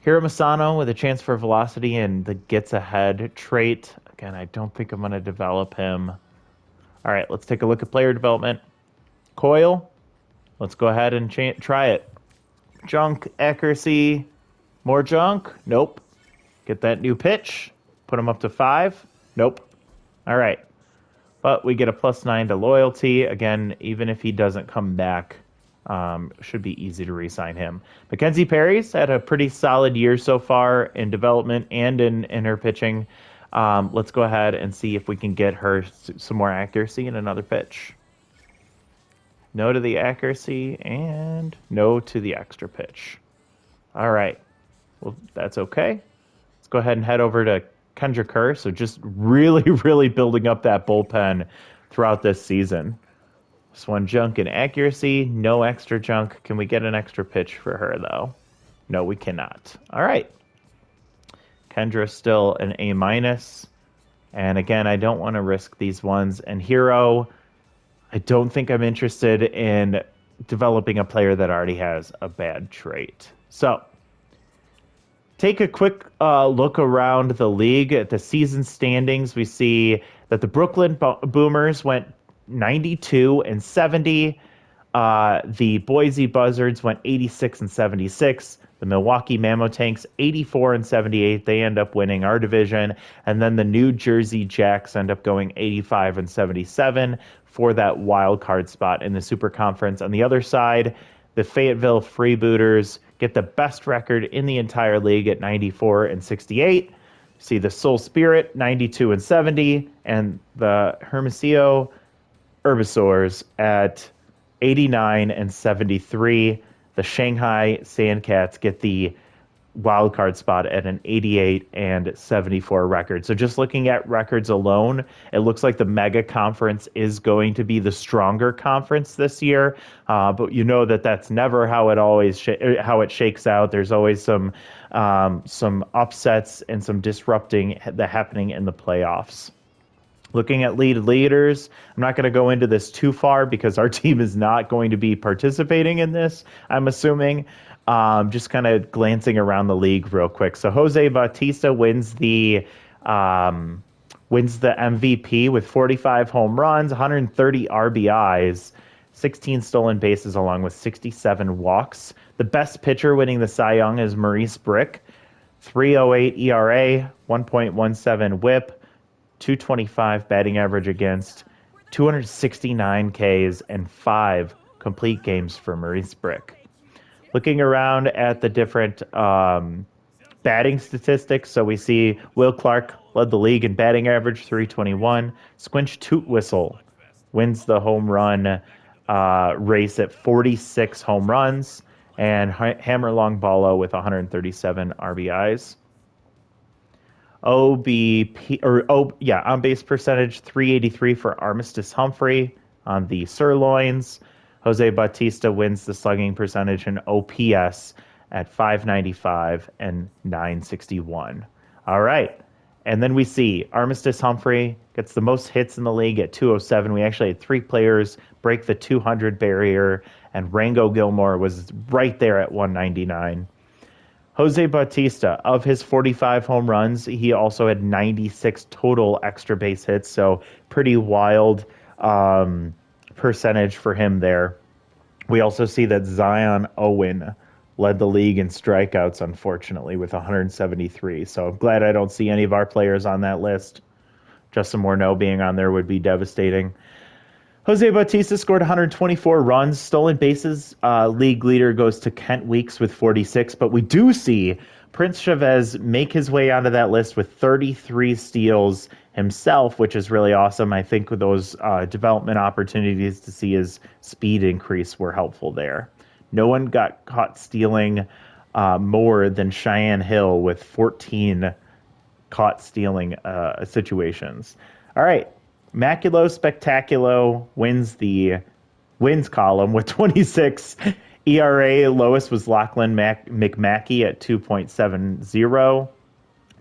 Hiro Masano with a chance for velocity and the gets ahead trait. Again, I don't think I'm going to develop him. All right, let's take a look at player development. Coil, let's go ahead and try it. Junk, accuracy, more junk. Nope. Get that new pitch. Put him up to 5. Nope. All right. But we get a +9 to loyalty. Again, even if he doesn't come back, should be easy to re-sign him. Mackenzie Perry's had a pretty solid year so far in development and in her pitching. Let's go ahead and see if we can get her some more accuracy in another pitch. No to the accuracy and no to the extra pitch. All right. Well, that's okay. Let's go ahead and head over to Kendra Kerr. So just really, really building up that bullpen throughout this season. Just one junk in accuracy, no extra junk. Can we get an extra pitch for her, though? No, we cannot. All right. Kendra still an A-. And again, I don't want to risk these ones. And Hero, I don't think I'm interested in developing a player that already has a bad trait. So, take a quick look around the league at the season standings. We see that the Brooklyn Boomers went 92 and 70. The Boise Buzzards went 86 and 76. The Milwaukee Mammo Tanks 84 and 78. They end up winning our division. And then the New Jersey Jacks end up going 85 and 77 for that wild card spot in the Super Conference. On the other side, the Fayetteville Freebooters get the best record in the entire league at 94 and 68. See the Soul Spirit 92 and 70, and the Hermosillo Herbivores at 89 and 73. The Shanghai Sandcats get the wild card spot at an 88 and 74 record. So just looking at records alone, it looks like the Mega Conference is going to be the stronger conference this year. But you know that's never how it always how it shakes out. There's always some upsets and some disrupting that happening in the playoffs. Looking at leaders, I'm not going to go into this too far because our team is not going to be participating in this, I'm assuming. Just kind of glancing around the league real quick. So Jose Bautista wins the MVP with 45 home runs, 130 RBIs, 16 stolen bases, along with 67 walks. The best pitcher winning the Cy Young is Maurice Brick, 3.08 ERA, 1.17 WHIP. 225 batting average against, 269 Ks, and 5 complete games for Maurice Brick. Looking around at the different batting statistics. So we see Will Clark led the league in batting average, 321. Squinch Toot Whistle wins the home run race at 46 home runs, and Hammer Long Ballo with 137 RBIs. OBP or on base percentage 383 for Armistice Humphrey on the Sirloins. Jose Bautista wins the slugging percentage and OPS at 595 and 961. All right. And then we see Armistice Humphrey gets the most hits in the league at 207. We actually had 3 players break the 200 barrier, and Rango Gilmore was right there at 199. Jose Bautista, of his 45 home runs, he also had 96 total extra base hits, so pretty wild percentage for him there. We also see that Zion Owen led the league in strikeouts, unfortunately, with 173. So I'm glad I don't see any of our players on that list. Justin Morneau being on there would be devastating. Jose Bautista scored 124 runs. Stolen bases, league leader goes to Kent Weeks with 46. But we do see Prince Chavez make his way onto that list with 33 steals himself, which is really awesome. I think those development opportunities to see his speed increase were helpful there. No one got caught stealing more than Cheyenne Hill with 14 caught stealing situations. All right. Maculo Spectaculo wins column with 26 ERA. Lowest was Lachlan McMackey at 2.70.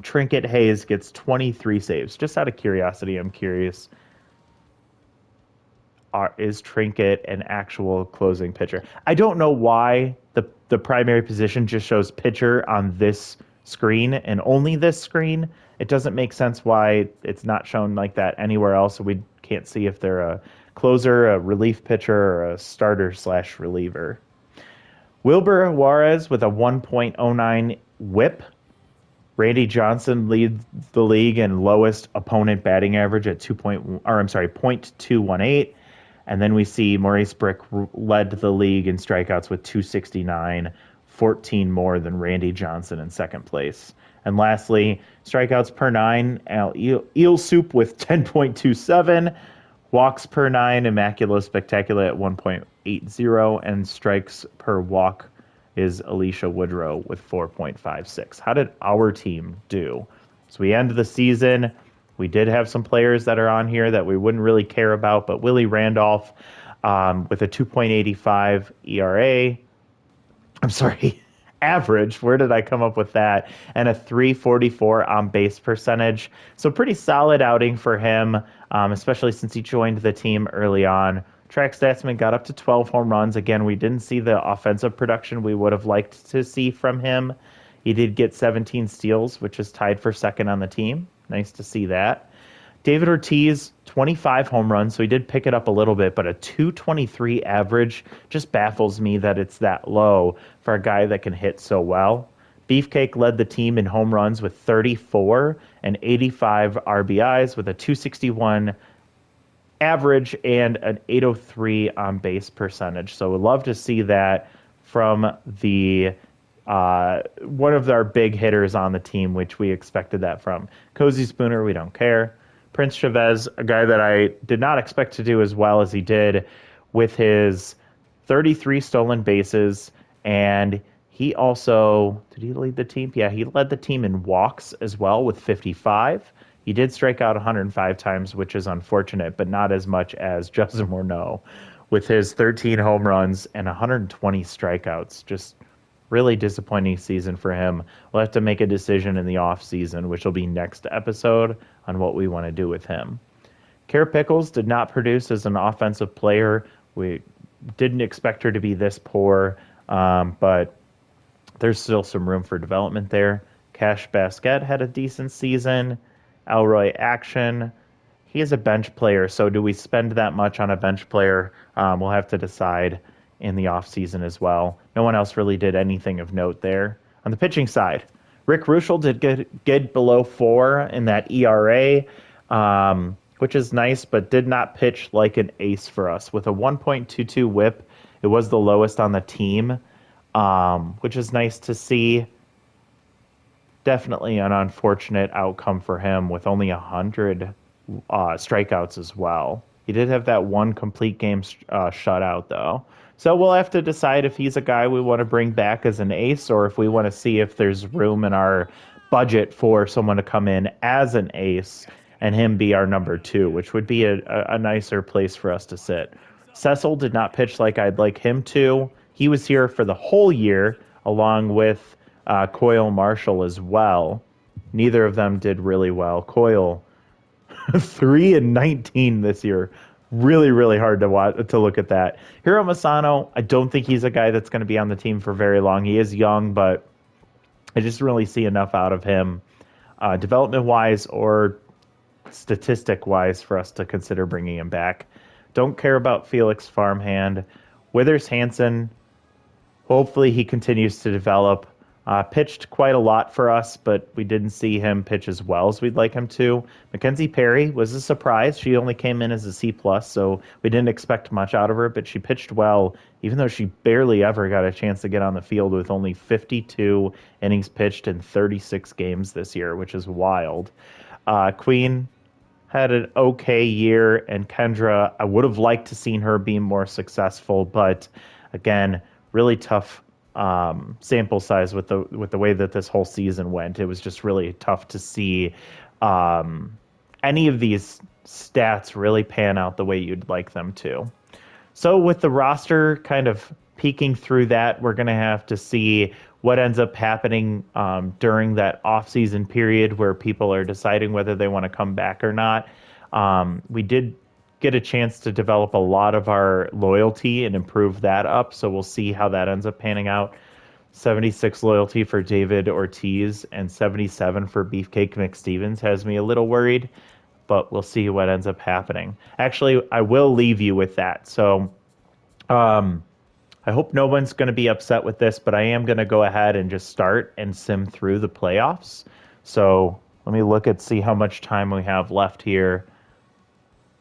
Trinket Hayes gets 23 saves. Just out of curiosity, I'm curious. Is Trinket an actual closing pitcher? I don't know why the primary position just shows pitcher on this screen and only this screen. It doesn't make sense why it's not shown like that anywhere else. So we can't see if they're a closer, a relief pitcher, or a starter / reliever. Wilbur Juarez with a 1.09 whip. Randy Johnson leads the league in lowest opponent batting average at 0.218. And then we see Maurice Brick led the league in strikeouts with 269, 14 more than Randy Johnson in second place. And lastly, strikeouts per 9, Al Eel Soup with 10.27, walks per 9, Immaculate Spectacular at 1.80, and strikes per walk is Alicia Woodrow with 4.56. How did our team do? So we end the season. We did have some players that are on here that we wouldn't really care about, but Willie Randolph with a 2.85 ERA. I'm sorry, average. Where did I come up with that? And a 344 on base percentage. So pretty solid outing for him, especially since he joined the team early on. Track Statsman got up to 12 home runs. Again, we didn't see the offensive production we would have liked to see from him. He did get 17 steals, which is tied for second on the team. Nice to see that. David Ortiz, 25 home runs, so he did pick it up a little bit, but a 223 average just baffles me that it's that low for a guy that can hit so well. Beefcake led the team in home runs with 34 and 85 RBIs with a 261 average and an 803 on base percentage. So we'd love to see that from the one of our big hitters on the team, which we expected that from. Cozy Spooner, we don't care. Prince Chavez, a guy that I did not expect to do as well as he did with his 33 stolen bases. And he also, did he lead the team? Yeah, he led the team in walks as well with 55. He did strike out 105 times, which is unfortunate, but not as much as Justin Morneau with his 13 home runs and 120 strikeouts. Just really disappointing season for him. We'll have to make a decision in the off season, which will be next episode, on what we want to do with him. Kara Pickles did not produce as an offensive player. We didn't expect her to be this poor, but there's still some room for development there. Cash Basket had a decent season. Elroy Action, he is a bench player, so do we spend that much on a bench player? We'll have to decide in the offseason as well. No one else really did anything of note there. On the pitching side, Rick Ruschel did get below 4 in that ERA, which is nice, but did not pitch like an ace for us. With a 1.22 whip, it was the lowest on the team, which is nice to see. definitely an unfortunate outcome for him with only 100 strikeouts as well. He did have that one complete game shutout, though. So we'll have to decide if he's a guy we want to bring back as an ace or if we want to see if there's room in our budget for someone to come in as an ace and him be our number two, which would be a nicer place for us to sit. Cecil did not pitch like I'd like him to. He was here for the whole year, along with Coyle Marshall as well. Neither of them did really well. Coyle 3-19 this year. Really, really hard to look at that. Hiro Masano, I don't think he's a guy that's going to be on the team for very long. He is young, but I just really see enough out of him, development wise or statistic wise, for us to consider bringing him back. Don't care about Felix Farmhand. Withers Hansen, hopefully he continues to develop. Pitched quite a lot for us, but we didn't see him pitch as well as we'd like him to. Mackenzie Perry was a surprise. She only came in as a C+, so we didn't expect much out of her, but she pitched well, even though she barely ever got a chance to get on the field with only 52 innings pitched in 36 games this year, which is wild. Queen had an okay year, and Kendra, I would have liked to seen her be more successful, but again, really tough sample size with the way that this whole season went. It was just really tough to see any of these stats really pan out the way you'd like them to. So with the roster kind of peeking through that, we're going to have to see what ends up happening during that off-season period where people are deciding whether they want to come back or not. We did get a chance to develop a lot of our loyalty and improve that up, so we'll see how that ends up panning out. 76 loyalty for David Ortiz and 77 for Beefcake McStevens has me a little worried, but we'll see what ends up happening. Actually, I will leave you with that. So I hope no one's going to be upset with this, but I am going to go ahead and just start and sim through the playoffs. So let me look at see how much time we have left here.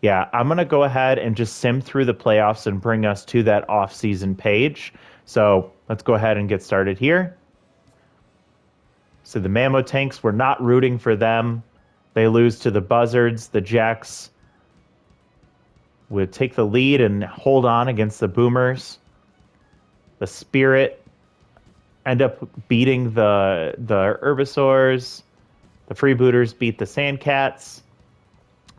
Yeah, I'm going to go ahead and just sim through the playoffs and bring us to that off-season page. So let's go ahead and get started here. So the Mammo Tanks, we're not rooting for them. They lose to the Buzzards. The Jacks would take the lead and hold on against the Boomers. The Spirit end up beating the Herbisaurs. The Freebooters beat the Sandcats.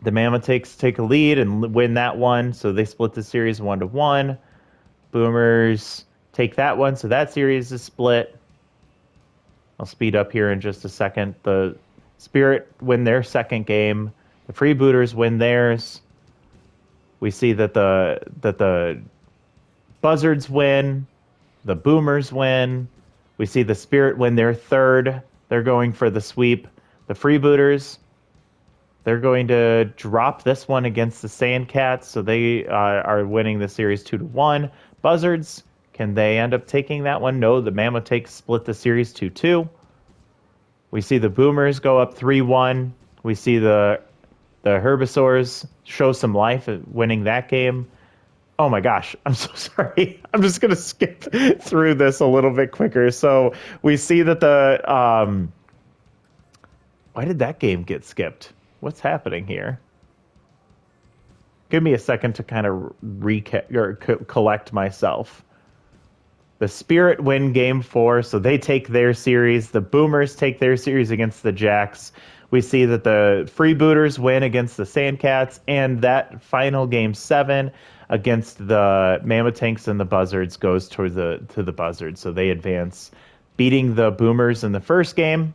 The Mammoths take a lead and win that one, so they split the series 1-1. Boomers take that one, so that series is split. I'll speed up here in just a second. The Spirit win their second game. The Freebooters win theirs. We see that the Buzzards win. The Boomers win. We see the Spirit win their third. They're going for the sweep. The Freebooters, they're going to drop this one against the Sandcats, so they are winning the series 2-1. Buzzards, can they end up taking that one? No, the Mammoths split the series 2-2. We see the Boomers go up 3-1. We see the Herbisaurs show some life at winning that game. Oh my gosh, I'm so sorry. I'm just going to skip through this a little bit quicker. So we see that why did that game get skipped? What's happening here? Give me a second to kind of collect myself. The Spirit win game 4, so they take their series. The Boomers take their series against the Jacks. We see that the Freebooters win against the Sandcats, and that final game 7 against the Mammoths and the Buzzards goes to the Buzzards, so they advance, beating the Boomers in the first game.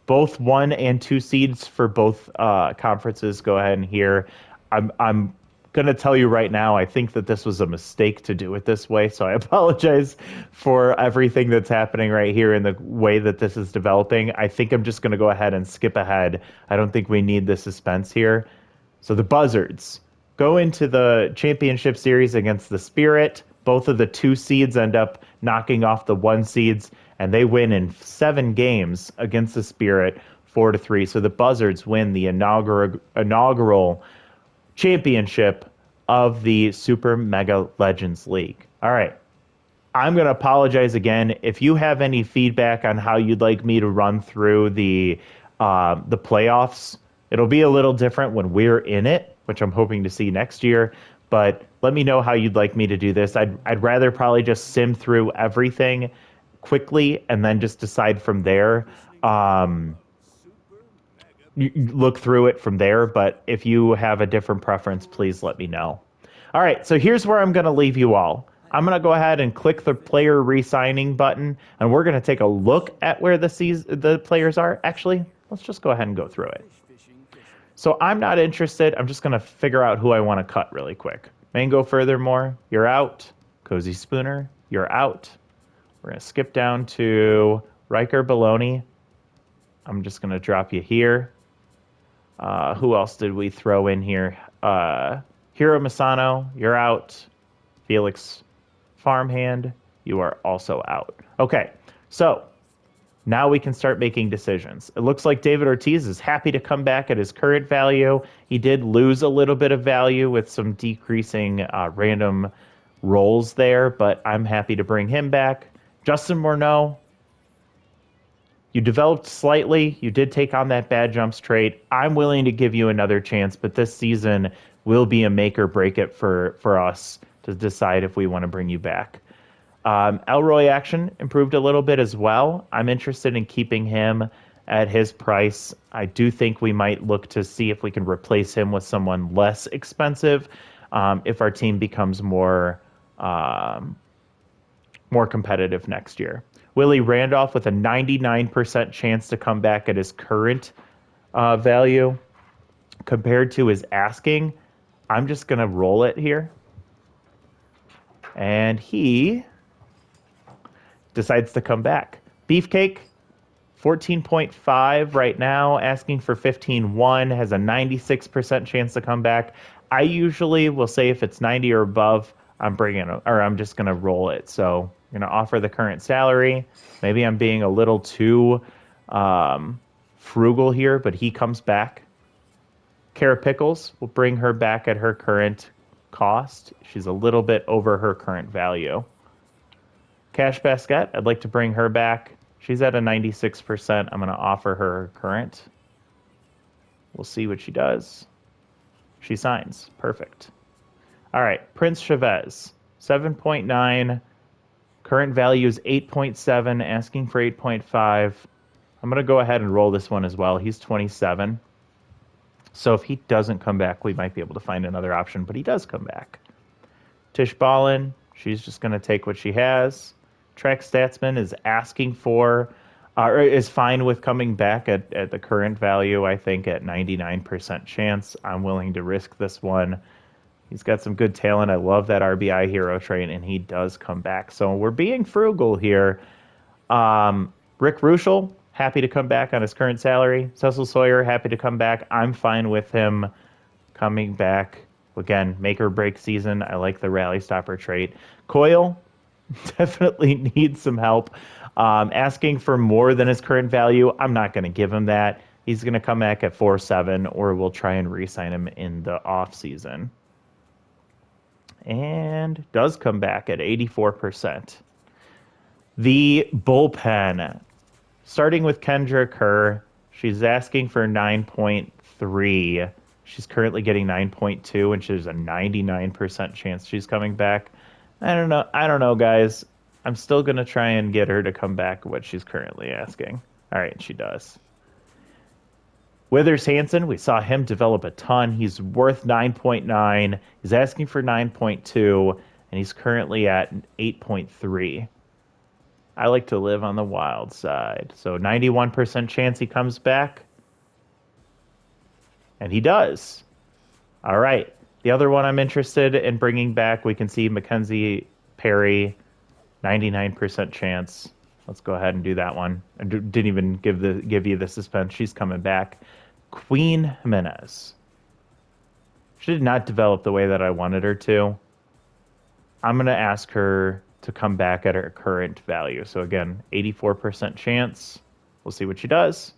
Both 1 and 2 seeds for both conferences go ahead and here. I'm going to tell you right now, I think that this was a mistake to do it this way, so I apologize for everything that's happening right here in the way that this is developing. I think I'm just going to go ahead and skip ahead. I don't think we need the suspense here. So the Buzzards go into the championship series against the Spirit. Both of the 2 seeds end up knocking off the 1 seeds, and they win in 7 games against the Spirit, 4-3. So the Buzzards win the inaugural championship of the Super Mega Legends League. All right. I'm going to apologize again. If you have any feedback on how you'd like me to run through the playoffs, it'll be a little different when we're in it, which I'm hoping to see next year. But let me know how you'd like me to do this. I'd rather probably just sim through everything quickly and then just decide from there. Um, you look through it from there. But if you have a different preference, please let me know. All right, so here's where I'm going to leave you all. I'm going to go ahead and click the player re-signing button, and we're going to take a look at where the players are. Actually, let's just go ahead and go through it. So I'm not interested. I'm just going to figure out who I want to cut really quick. Mango Furthermore, you're out. Cozy Spooner, you're out. We're going to skip down to Riker Baloney. I'm just going to drop you here. Who else did we throw in here? Hiro Masano, you're out. Felix Farmhand, you are also out. Okay, so now we can start making decisions. It looks like David Ortiz is happy to come back at his current value. He did lose a little bit of value with some decreasing random rolls there, but I'm happy to bring him back. Justin Morneau, you developed slightly. You did take on that bad jumps trait. I'm willing to give you another chance, but this season will be a make or break it for us to decide if we want to bring you back. Elroy Action improved a little bit as well. I'm interested in keeping him at his price. I do think we might look to see if we can replace him with someone less expensive if our team becomes more competitive next year. Willie Randolph with a 99% chance to come back at his current value compared to his asking. I'm just going to roll it here. And he decides to come back. Beefcake, 14.5 right now, asking for 15.1, has a 96% chance to come back. I usually will say if it's 90 or above, I'm just going to roll it. So I'm going to offer the current salary. Maybe I'm being a little too frugal here, but he comes back. Kara Pickles will bring her back at her current cost. She's a little bit over her current value. Cash Basket, I'd like to bring her back. She's at a 96%. I'm going to offer her current. We'll see what she does. She signs. Perfect. All right, Prince Chavez, 7.9. Current value is 8.7, asking for 8.5. I'm going to go ahead and roll this one as well. He's 27. So if he doesn't come back, we might be able to find another option, but he does come back. Tish Ballin, she's just going to take what she has. Track Statsman is asking for, or is fine with coming back at the current value, I think, at 99% chance. I'm willing to risk this one. He's got some good talent. I love that RBI hero trait, and he does come back. So we're being frugal here. Rick Ruschel, happy to come back on his current salary. Cecil Sawyer, happy to come back. I'm fine with him coming back. Again, make or break season. I like the rally stopper trait. Coyle definitely needs some help. Asking for more than his current value. I'm not going to give him that. He's going to come back at 4.7, or we'll try and re-sign him in the off season. And does come back at 84%. The bullpen, starting with Kendra Kerr, she's asking for 9.3. She's currently getting 9.2, and there's a 99% chance she's coming back. I don't know, guys. I'm still going to try and get her to come back what she's currently asking. All right, she does. Withers Hansen, we saw him develop a ton. He's worth 9.9. He's asking for 9.2, and he's currently at 8.3. I like to live on the wild side. So 91% chance he comes back. And he does. All right. The other one I'm interested in bringing back, we can see Mackenzie Perry, 99% chance. Let's go ahead and do that one. I didn't even give you the suspense. She's coming back. Queen Jimenez. She did not develop the way that I wanted her to. I'm going to ask her to come back at her current value. So again, 84% chance. We'll see what she does.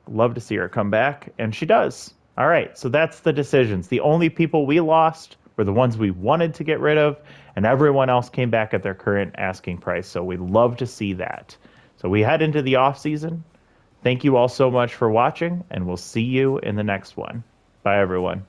Love to see her come back, and she does. All right, so that's the decisions. The only people we lost were the ones we wanted to get rid of, and everyone else came back at their current asking price. So we love to see that. So we head into the off season. Thank you all so much for watching, and we'll see you in the next one. Bye, everyone.